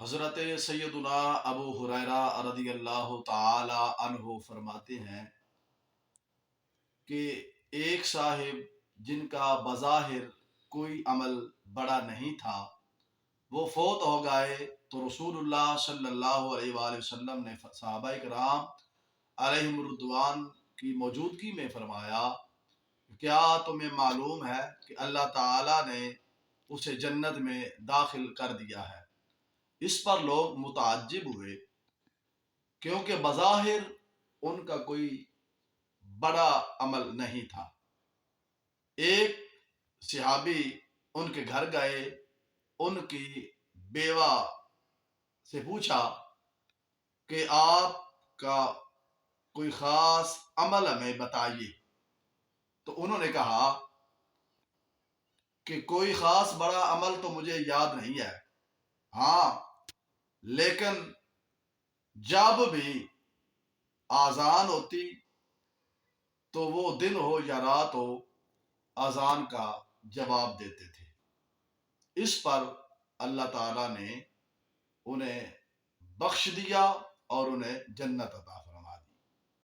حضرت سیدنا ابو ہریرہ رضی اللہ تعالی عنہ فرماتے ہیں کہ ایک صاحب جن کا بظاہر کوئی عمل بڑا نہیں تھا، وہ فوت ہو گئے تو رسول اللہ صلی اللہ علیہ وآلہ وسلم نے صحابہ کرام علیہم الرضوان کی موجودگی میں فرمایا، کیا تمہیں معلوم ہے کہ اللہ تعالیٰ نے اسے جنت میں داخل کر دیا ہے؟ اس پر لوگ متعجب ہوئے کیونکہ بظاہر ان کا کوئی بڑا عمل نہیں تھا۔ ایک صحابی ان کے گھر گئے، ان کی بیوہ سے پوچھا کہ آپ کا کوئی خاص عمل ہمیں بتائیے، تو انہوں نے کہا کہ کوئی خاص بڑا عمل تو مجھے یاد نہیں ہے، ہاں لیکن جب بھی آذان ہوتی تو وہ دن ہو یا رات ہو آذان کا جواب دیتے تھے۔ اس پر اللہ تعالیٰ نے انہیں بخش دیا اور انہیں جنت عطا